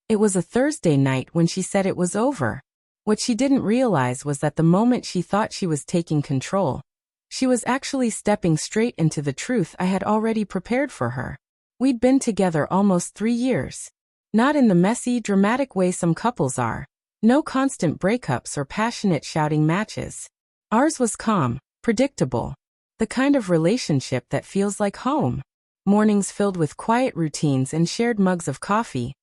It was a Thursday night when she said it was over. What she didn't realize was that the moment she thought she was taking control, she was actually stepping straight into the truth I had already prepared for her. We'd been together almost 3 years. Not in the messy, dramatic way some couples are. No constant breakups or passionate shouting matches. Ours was calm, predictable. The kind of relationship that feels like home. Mornings filled with quiet routines and shared mugs of coffee.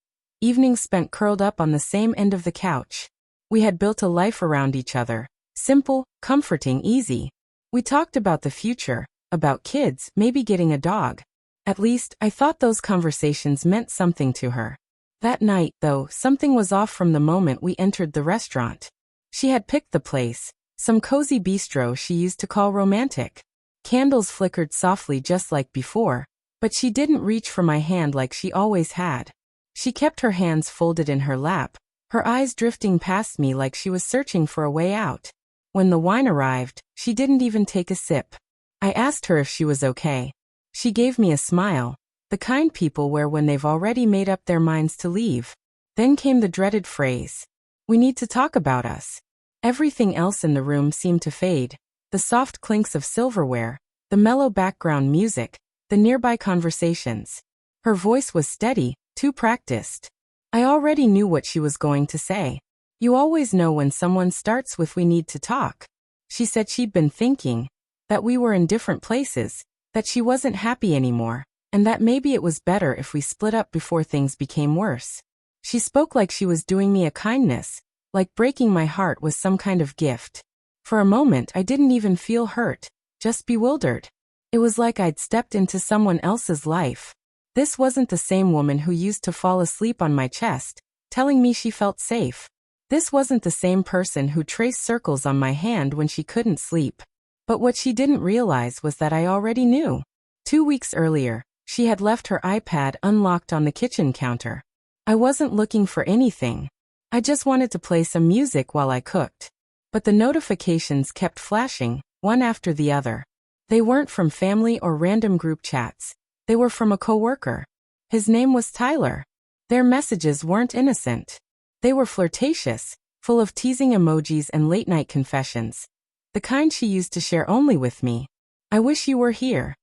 Evenings spent curled up on the same end of the couch. We had built a life around each other. Simple, comforting, easy. We talked about the future, about kids, maybe getting a dog. At least, I thought those conversations meant something to her. That night, though, something was off from the moment we entered the restaurant. She had picked the place, some cozy bistro she used to call romantic. Candles flickered softly just like before, but she didn't reach for my hand like she always had. She kept her hands folded in her lap, her eyes drifting past me like she was searching for a way out. When the wine arrived, she didn't even take a sip. I asked her if she was okay. She gave me a smile, the kind people wear when they've already made up their minds to leave. Then came the dreaded phrase, "We need to talk about us." Everything else in the room seemed to fade. The soft clinks of silverware, the mellow background music, the nearby conversations. Her voice was steady, too practiced. I already knew what she was going to say. You always know when someone starts with "we need to talk." She said she'd been thinking, that we were in different places, that she wasn't happy anymore, and that maybe it was better if we split up before things became worse. She spoke like she was doing me a kindness, like breaking my heart was some kind of gift. For a moment I didn't even feel hurt, just bewildered. It was like I'd stepped into someone else's life. This wasn't the same woman who used to fall asleep on my chest, telling me she felt safe. This wasn't the same person who traced circles on my hand when she couldn't sleep. But what she didn't realize was that I already knew. 2 weeks earlier, she had left her iPad unlocked on the kitchen counter. I wasn't looking for anything. I just wanted to play some music while I cooked. But the notifications kept flashing, one after the other. They weren't from family or random group chats. They were from a coworker. His name was Tyler. Their messages weren't innocent. They were flirtatious, full of teasing emojis and late-night confessions. The kind she used to share only with me. "I wish you were here.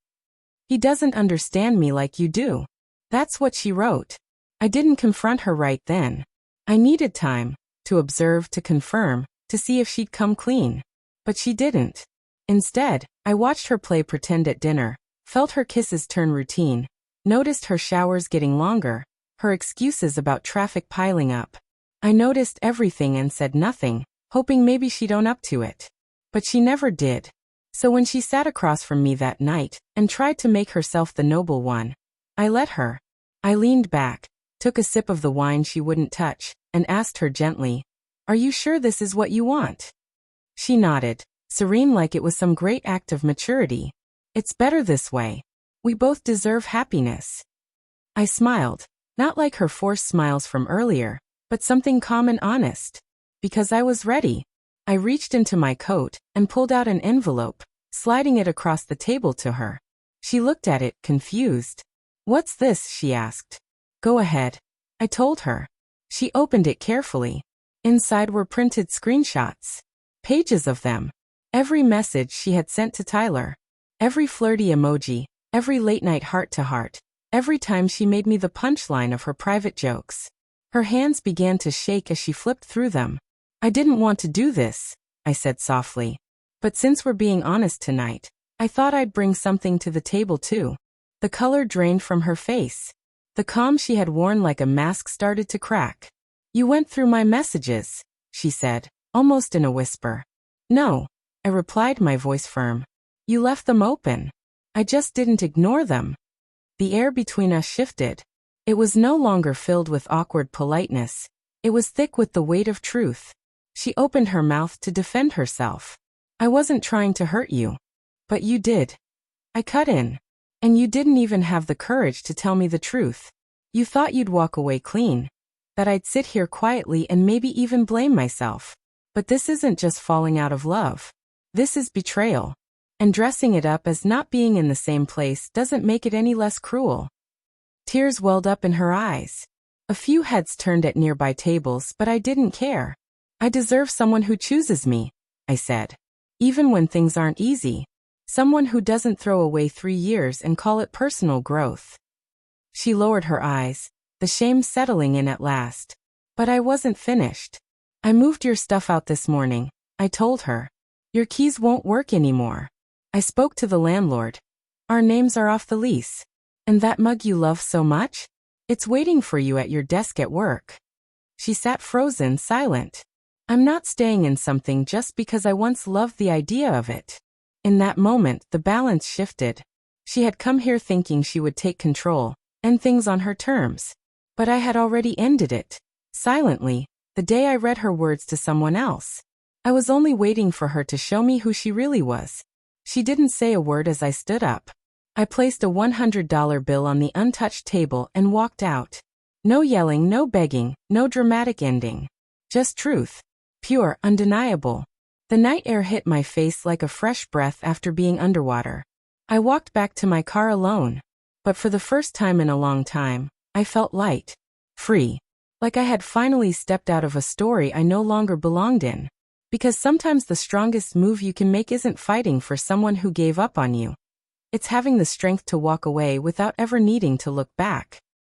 He doesn't understand me like you do." That's what she wrote. I didn't confront her right then. I needed time, to observe, to confirm, to see if she'd come clean. But she didn't. Instead, I watched her play pretend at dinner, felt her kisses turn routine, noticed her showers getting longer, her excuses about traffic piling up. I noticed everything and said nothing, hoping maybe she'd own up to it. But she never did. So when she sat across from me that night and tried to make herself the noble one, I let her. I leaned back, took a sip of the wine she wouldn't touch, and asked her gently, "Are you sure this is what you want?" She nodded, serene like it was some great act of maturity. "It's better this way. We both deserve happiness." I smiled, not like her forced smiles from earlier, but something calm and honest. Because I was ready. I reached into my coat and pulled out an envelope, sliding it across the table to her. She looked at it, confused. "What's this?" she asked. "Go ahead," I told her. She opened it carefully. Inside were printed screenshots. Pages of them. Every message she had sent to Tyler. Every flirty emoji, every late-night heart-to-heart, every time she made me the punchline of her private jokes. Her hands began to shake as she flipped through them. "I didn't want to do this," I said softly. "But since we're being honest tonight, I thought I'd bring something to the table too." The color drained from her face. The calm she had worn like a mask started to crack. "You went through my messages," she said, almost in a whisper. "No," I replied, my voice firm. "You left them open. I just didn't ignore them." The air between us shifted. It was no longer filled with awkward politeness. It was thick with the weight of truth. She opened her mouth to defend herself. "I wasn't trying to hurt you. But you did." I cut in. "And you didn't even have the courage to tell me the truth. You thought you'd walk away clean. That I'd sit here quietly and maybe even blame myself. But this isn't just falling out of love. This is betrayal. And dressing it up as not being in the same place doesn't make it any less cruel." Tears welled up in her eyes. A few heads turned at nearby tables, but I didn't care. I deserve someone who chooses me, I said. Even when things aren't easy. Someone who doesn't throw away 3 years and call it personal growth. She lowered her eyes, the shame settling in at last. But I wasn't finished. I moved your stuff out this morning, I told her. Your keys won't work anymore. I spoke to the landlord. Our names are off the lease. And that mug you love so much? It's waiting for you at your desk at work. She sat frozen, silent. I'm not staying in something just because I once loved the idea of it. In that moment, the balance shifted. She had come here thinking she would take control, end things on her terms. But I had already ended it. Silently, the day I read her words to someone else. I was only waiting for her to show me who she really was. She didn't say a word as I stood up. I placed a $100 bill on the untouched table and walked out. No yelling, no begging, no dramatic ending. Just truth. Pure, undeniable. The night air hit my face like a fresh breath after being underwater. I walked back to my car alone. But for the first time in a long time, I felt light. Free. Like I had finally stepped out of a story I no longer belonged in. Because sometimes the strongest move you can make isn't fighting for someone who gave up on you. It's having the strength to walk away without ever needing to look back.